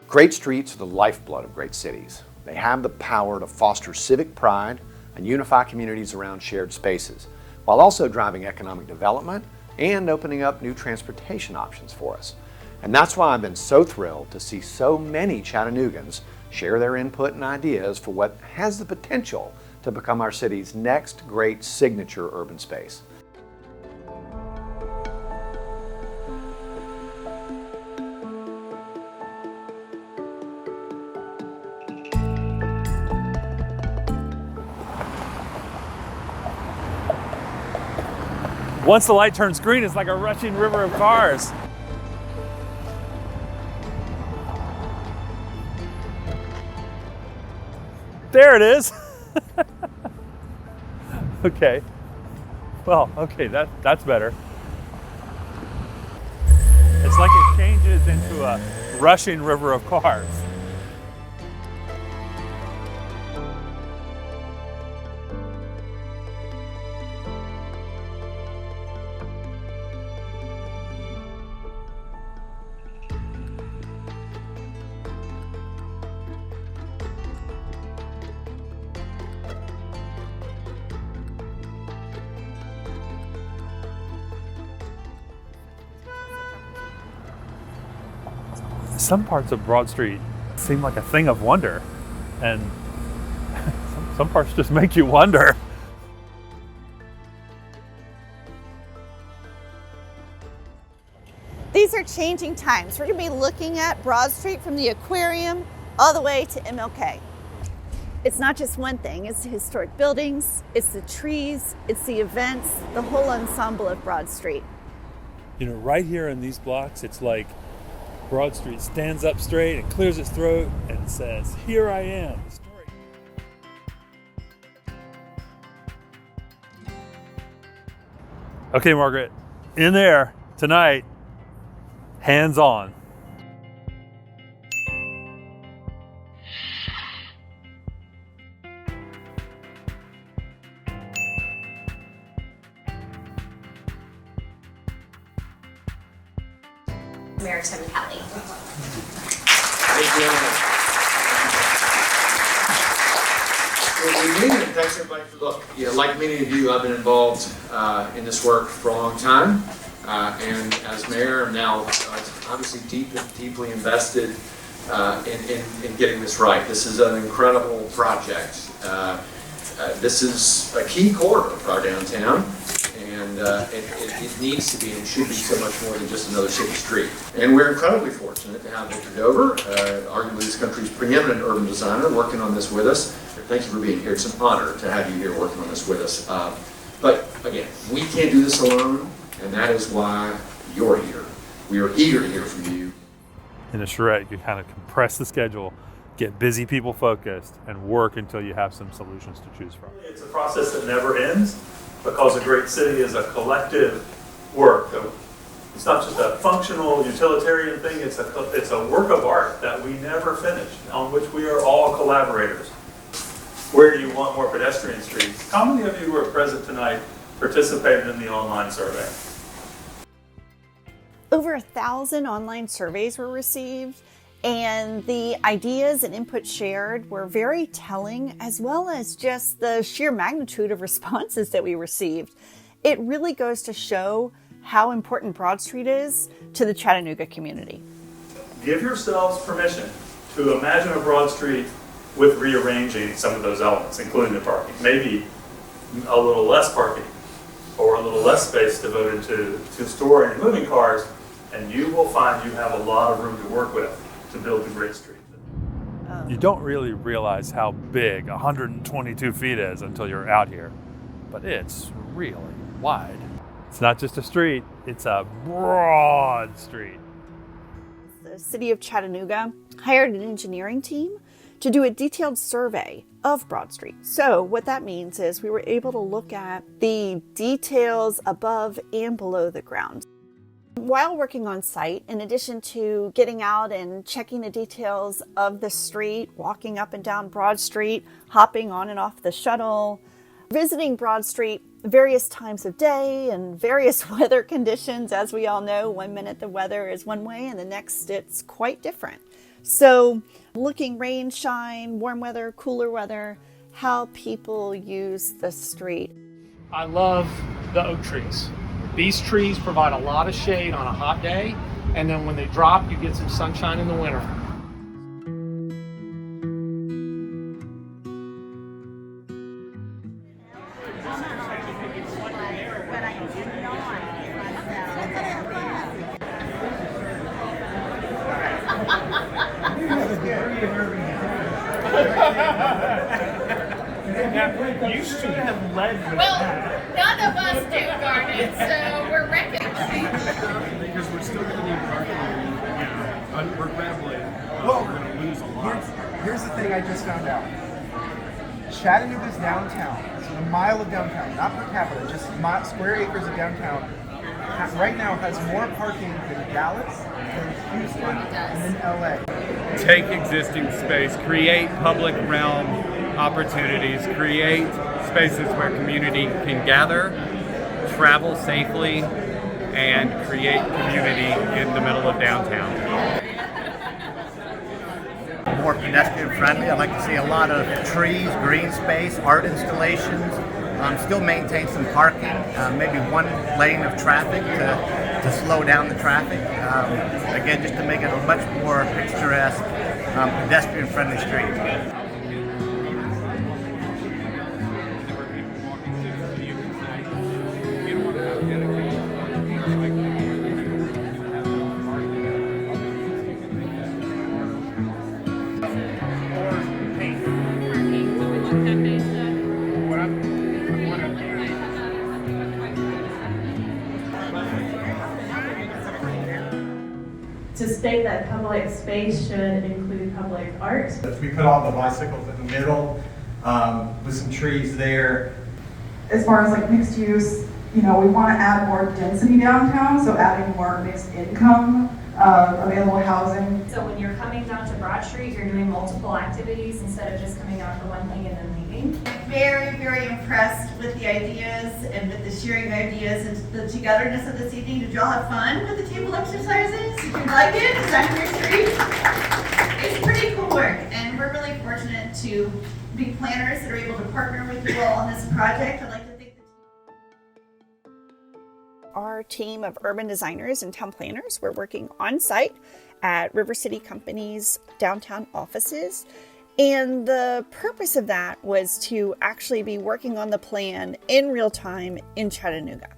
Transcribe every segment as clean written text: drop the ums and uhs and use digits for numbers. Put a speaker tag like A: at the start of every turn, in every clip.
A: Great streets are the lifeblood of great cities. They have the power to foster civic pride and unify communities around shared spaces, while also driving economic development and opening up new transportation options for us. And that's why I've been so thrilled to see so many Chattanoogans share their input and ideas for what has the potential to become our city's next great signature urban space.
B: Once the light turns green, it's like a rushing river of cars. There it is. Okay. Well, okay, that's better. It's like it changes into a rushing river of cars. Some parts of Broad Street seem like a thing of wonder, and some parts just make you wonder.
C: These are changing times. We're going to be looking at Broad Street from the aquarium all the way to MLK. It's not just one thing, it's the historic buildings, it's the trees, it's the events, the whole ensemble of Broad Street.
B: You know, right here in these blocks, it's like Broad Street stands up straight and clears its throat and says, "Here I am." The story. Okay, Margaret, in there tonight, hands on.
D: Mayor Tim Kelly.
A: Good evening, and thanks everybody for looking. Yeah, like many of you, I've been involved in this work for a long time, and as mayor, I'm now obviously deeply invested in getting this right. This is an incredible project. This is a key corridor for our downtown. And it needs to be and should be so much more than just another city street. And we're incredibly fortunate to have Victor Dover, arguably this country's preeminent urban designer, working on this with us. Thank you for being here. It's an honor to have you here working on this with us. But again, we can't do this alone, and that is why you're here. We are eager to hear from you.
B: In a charrette, you kind of compress the schedule, get busy people focused, and work until you have some solutions to choose from.
E: It's a process that never ends, because a great city is a collective work. It's not just a functional utilitarian thing, it's a work of art that we never finish, on which we are all collaborators. Where do you want more pedestrian streets? How many of you who are present tonight participated in the online survey?
C: Over 1,000 online surveys were received, and the ideas and input shared were very telling, as well as just the sheer magnitude of responses that we received. It really goes to show how important Broad Street is to the Chattanooga community.
E: Give yourselves permission to imagine a Broad Street with rearranging some of those elements, including the parking. Maybe a little less parking, or a little less space devoted to storing and moving cars, and you will find you have a lot of room to work with to build a great street.
B: You don't really realize how big 122 feet is until you're out here, but it's really wide. It's not just a street, it's a broad street.
C: The city of Chattanooga hired an engineering team to do a detailed survey of Broad Street. So what that means is we were able to look at the details above and below the ground. While working on site, in addition to getting out and checking the details of the street, walking up and down Broad Street, hopping on and off the shuttle, visiting Broad Street various times of day and various weather conditions, as we all know, one minute the weather is one way and the next it's quite different. So looking rain, shine, warm weather, cooler weather, how people use the street.
D: I love the oak trees. These trees provide a lot of shade on a hot day, and then when they drop, you get some sunshine in the winter. Now, you should have led with
F: Well,
D: that.
F: none of us do, Garnet, so we're recognizing.
G: Because we're still going to need parking, regrettably,
H: Well,
G: we're going to lose a lot.
H: here's the thing I just found out. Chattanooga's downtown, so a mile of downtown, not per capita, just square acres of downtown, right now has more parking than Dallas, than Houston, and then LA.
I: Take existing space, create public realm opportunities, create spaces where community can gather, travel safely, and create community in the middle of downtown.
J: More pedestrian friendly. I'd like to see a lot of trees, green space, art installations, still maintain some parking, maybe one lane of traffic to slow down the traffic. Again, just to make it a much more picturesque, pedestrian friendly street.
K: To state that public space should include public art.
H: We put all the bicycles in the middle, with some trees there.
K: As far as like mixed use, we want to add more density downtown, so adding more mixed income, available housing.
F: So when you're coming down to Broad Street, you're doing multiple activities instead of just coming out for one thing and then leaving.
L: Very, very impressed with the ideas and with the sharing ideas and the togetherness of this evening. Did y'all have fun with the table exercises? Did you like it? Is that your street? It's pretty cool work, and we're really fortunate to be planners that are able to partner with you all on this project. I'd like to thank the team.
C: Our team of urban designers and town planners were working on site at River City Company's downtown offices. And the purpose of that was to actually be working on the plan in real time in Chattanooga.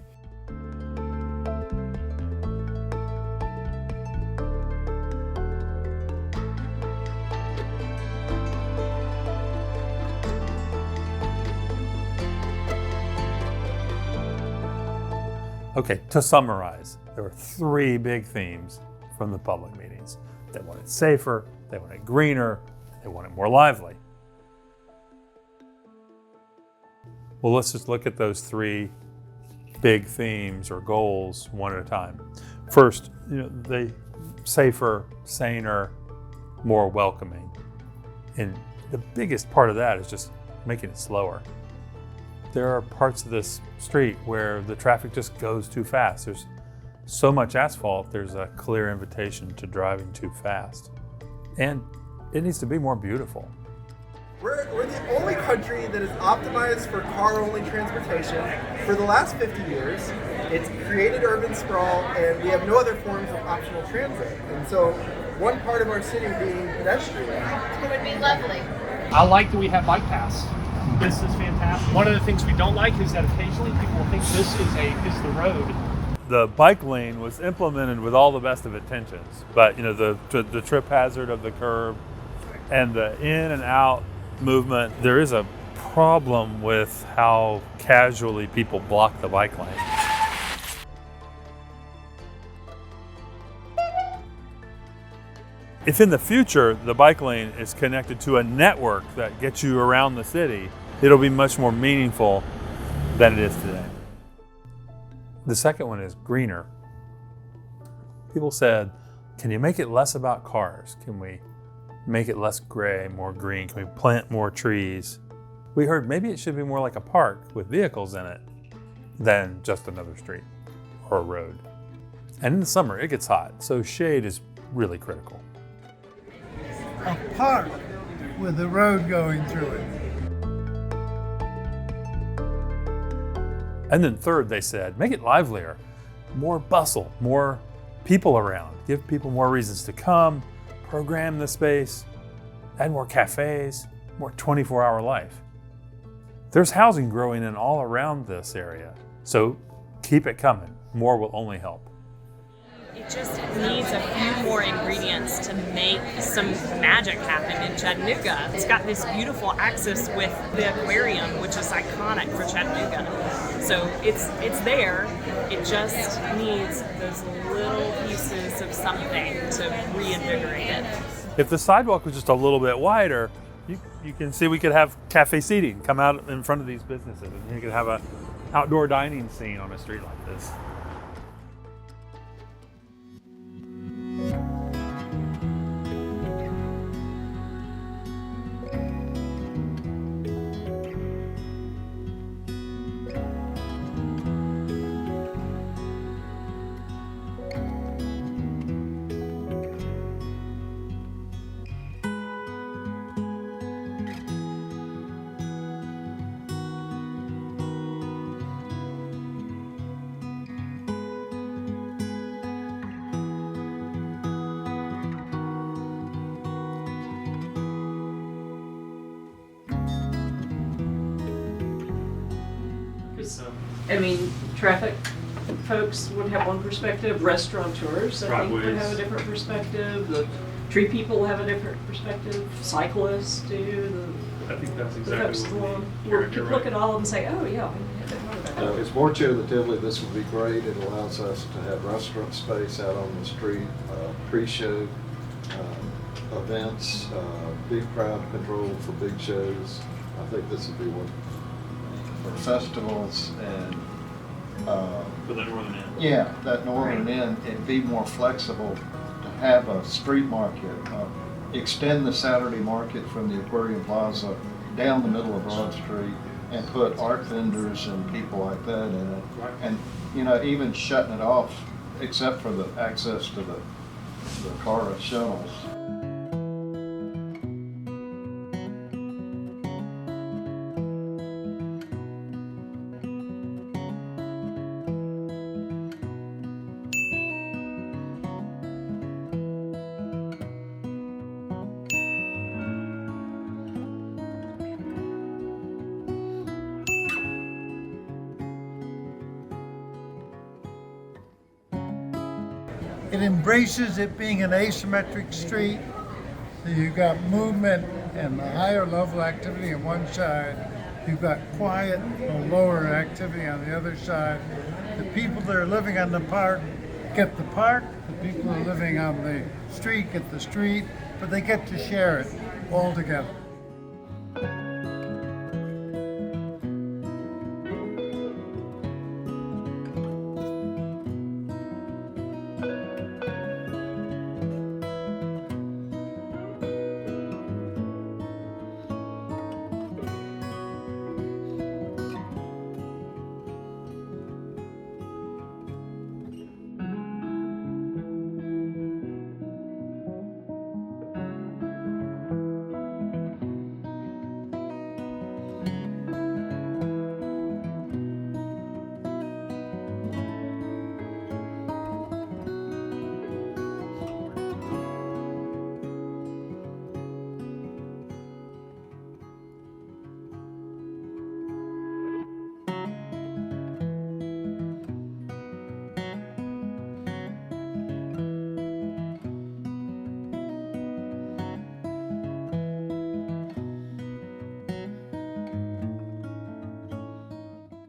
B: Okay, to summarize, there were three big themes from the public meetings. They wanted safer, they wanted greener, they want it more lively. Well, let's just look at those three big themes or goals one at a time. First, they safer, saner, more welcoming. And the biggest part of that is just making it slower. There are parts of this street where the traffic just goes too fast. There's so much asphalt, there's a clear invitation to driving too fast. And it needs to be more beautiful.
H: We're the only country that is optimized for car-only transportation. For the last 50 years, it's created urban sprawl, and we have no other forms of optional transit. And so, one part of our city being pedestrian.
F: It would be lovely.
D: I like that we have bike paths. This is fantastic. One of the things we don't like is that occasionally people think this is the road.
B: The bike lane was implemented with all the best of intentions, but the trip hazard of the curb and the in and out movement, there is a problem with how casually people block the bike lane. If in the future the bike lane is connected to a network that gets you around the city, it'll be much more meaningful than it is today. The second one is greener. People said, can you make it less about cars? Can we make it less gray, more green? Can we plant more trees? We heard maybe it should be more like a park with vehicles in it than just another street or a road. And in the summer, it gets hot, so shade is really critical.
M: park with a road going through it.
B: And then third, they said, make it livelier. More bustle, more people around. Give people more reasons to come, program the space, add more cafes, more 24-hour life. There's housing growing in all around this area, so keep it coming. More will only help.
N: It just needs a few more ingredients to make some magic happen in Chattanooga. It's got this beautiful axis with the aquarium, which is iconic for Chattanooga. So it's there. It just needs those little pieces of something to reinvigorate it.
B: If the sidewalk was just a little bit wider, you can see we could have cafe seating come out in front of these businesses, and you could have an outdoor dining scene on a street like this.
G: I mean, traffic folks would have one perspective, restaurateurs, I think, would have a different perspective, the tree people have a different perspective, cyclists do,
O: I think that's
G: the
O: exactly
G: folks
O: what
G: along.
O: you're
G: We'll look at all of them and say, oh yeah, we haven't thought about that.
O: It's more intuitively, this would be great. It allows us to have restaurant space out on the street, pre-show events, big crowd control for big shows. I think this would be one for festivals and
E: For the northern end.
O: yeah, that northern end, and be more flexible to have a street market. Extend the Saturday market from the Aquarium Plaza down the middle of Broad Street and put art vendors and people like that in it. And, you know, even shutting it off except for the access to the car shuttles.
M: It embraces it being an asymmetric street. So you've got movement and higher level activity on one side. You've got quiet or lower activity on the other side. The people that are living on the park get the park. The people who are living on the street get the street, but they get to share it all together.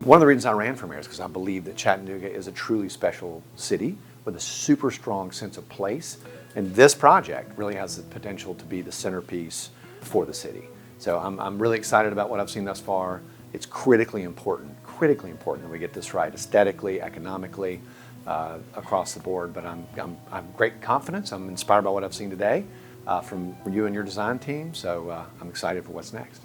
P: One of the reasons I ran for mayor is because I believe that Chattanooga is a truly special city with a super strong sense of place. And this project really has the potential to be the centerpiece for the city. So I'm really excited about what I've seen thus far. It's critically important that we get this right aesthetically, economically, across the board. But I'm great confidence. I'm inspired by what I've seen today from you and your design team. So I'm excited for what's next.